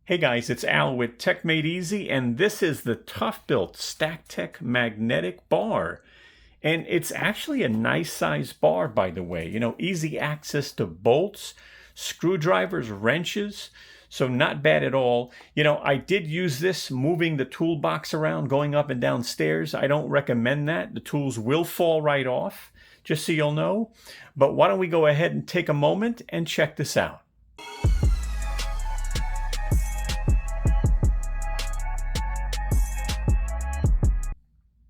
Hey guys, it's Al with Techmadeezy, and this is the ToughBuilt StackTech Magnetic Bar. And it's actually a nice size bar, by the way. You know, easy access to bolts, screwdrivers, wrenches. So not bad at all. You know, I did use this moving the toolbox around, going up and down stairs. I don't recommend that. The tools will fall right off, just so you'll know. But why don't we go ahead and take a moment and check this out.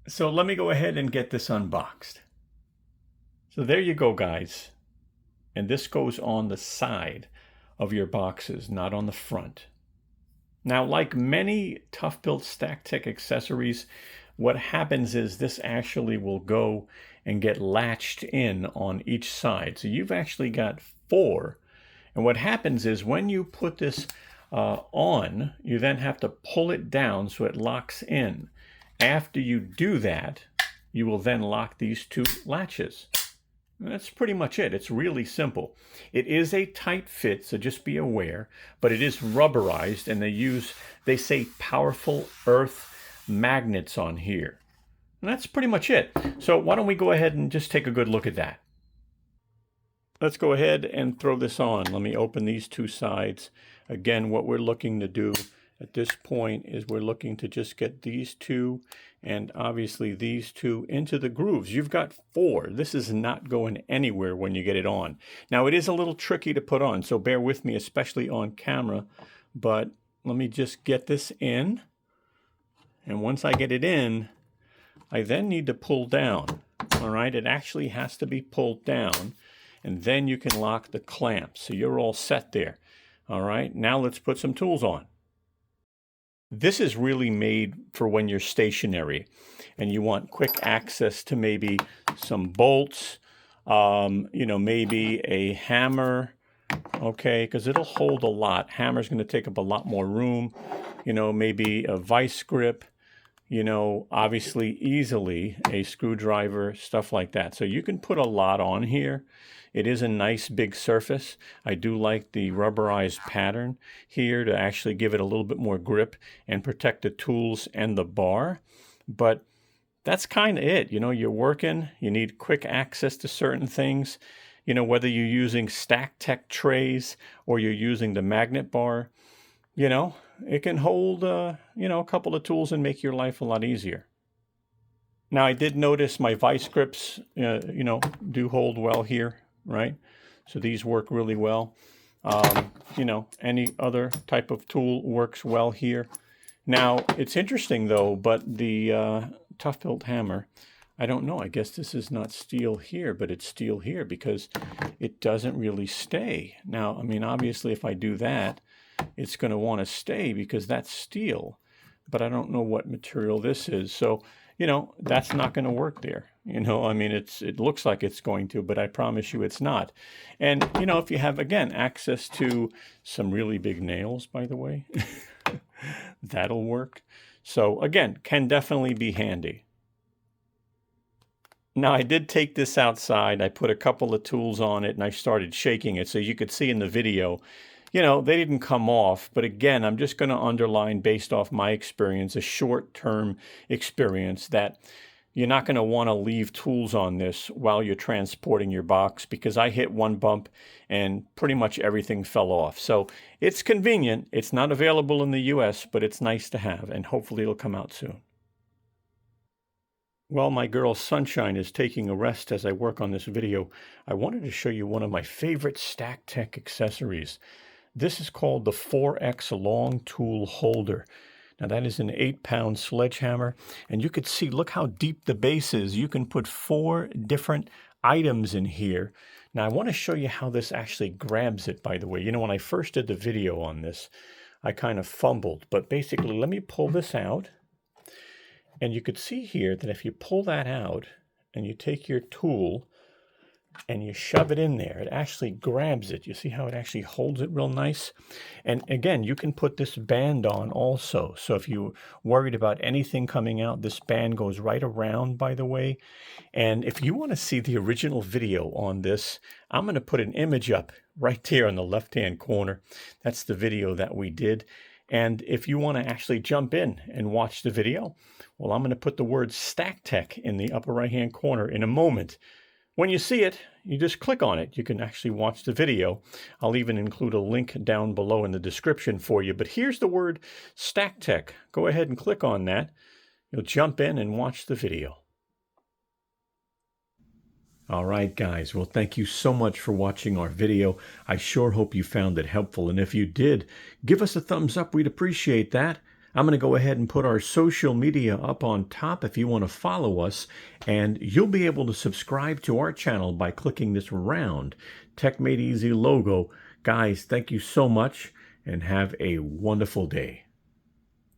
So let me go ahead and get this unboxed. So there you go, guys. And this goes on the side of your boxes, not on the front. Now, like many ToughBuilt StackTech accessories, what happens is this actually will go and get latched in on each side. So you've actually got 4. And what happens is when you put this on, you then have to pull it down so it locks in. After you do that, you will then lock these 2 latches. And that's pretty much it. It's really simple. It is a tight fit, so just be aware, but it is rubberized, and they say powerful earth magnets on here. And that's pretty much it. So why don't we go ahead and just take a good look at that. Let's go ahead and throw this on. Let me open these 2 sides. Again, what we're looking to do at this point is we're looking to just get these 2 and obviously these 2 into the grooves. You've got 4. This is not going anywhere when you get it on. Now it is a little tricky to put on, so bear with me, especially on camera. But let me just get this in. And once I get it in, I then need to pull down. All right, it actually has to be pulled down. And then you can lock the clamps. So you're all set there. All right, now let's put some tools on. This is really made for when you're stationary and you want quick access to maybe some bolts, you know, maybe a hammer, okay, because it'll hold a lot. Hammer's going to take up a lot more room, you know, maybe a vice grip, you know, obviously easily a screwdriver, stuff like that. So you can put a lot on here. It is a nice big surface. I do like the rubberized pattern here to actually give it a little bit more grip and protect the tools and the bar. But that's kind of it. You know, you're working, you need quick access to certain things. You know, whether you're using StackTech trays or you're using the magnet bar, you know, it can hold, you know, a couple of tools and make your life a lot easier. Now, I did notice my vice grips, you know, do hold well here, right? So these work really well. You know, any other type of tool works well here. Now, it's interesting, though, but the ToughBuilt hammer, I don't know. I guess this is not steel here, but it's steel here because it doesn't really stay. Now, I mean, obviously, if I do that, it's going to want to stay because that's steel, but I don't know what material this is. So, you know, that's not going to work there. You know, I mean, it looks like it's going to, but I promise you it's not. And, you know, if you have, again, access to some really big nails, by the way, that'll work. So, again, can definitely be handy. Now, I did take this outside. I put a couple of tools on it, and I started shaking it. So you could see in the video, you know, they didn't come off. But again, I'm just going to underline, based off my experience, a short-term experience, that you're not going to want to leave tools on this while you're transporting your box, because I hit one bump and pretty much everything fell off. So it's convenient. It's not available in the US, but it's nice to have, and hopefully it'll come out soon. While my girl Sunshine is taking a rest as I work on this video, I wanted to show you one of my favorite StackTech accessories. This is called the 4X Long Tool Holder. Now that is an 8-pound sledgehammer, and you could see, look how deep the base is. You can put 4 different items in here. Now I want to show you how this actually grabs it, by the way. You know, when I first did the video on this, I kind of fumbled, but basically let me pull this out. And you could see here that if you pull that out and you take your tool and you shove it in there, it actually grabs it. You see how it actually holds it real nice? And again, you can put this band on also. So if you're worried about anything coming out, this band goes right around, by the way. And if you want to see the original video on this, I'm going to put an image up right there in the left-hand corner. That's the video that we did. And if you want to actually jump in and watch the video, well, I'm going to put the word StackTech in the upper right-hand corner in a moment. When you see it, you just click on it. You can actually watch the video. I'll even include a link down below in the description for you. But here's the word StackTech. Go ahead and click on that. You'll jump in and watch the video. All right, guys. Well, thank you so much for watching our video. I sure hope you found it helpful. And if you did, give us a thumbs up. We'd appreciate that. I'm going to go ahead and put our social media up on top if you want to follow us. And you'll be able to subscribe to our channel by clicking this round Tech Made Easy logo. Guys, thank you so much and have a wonderful day.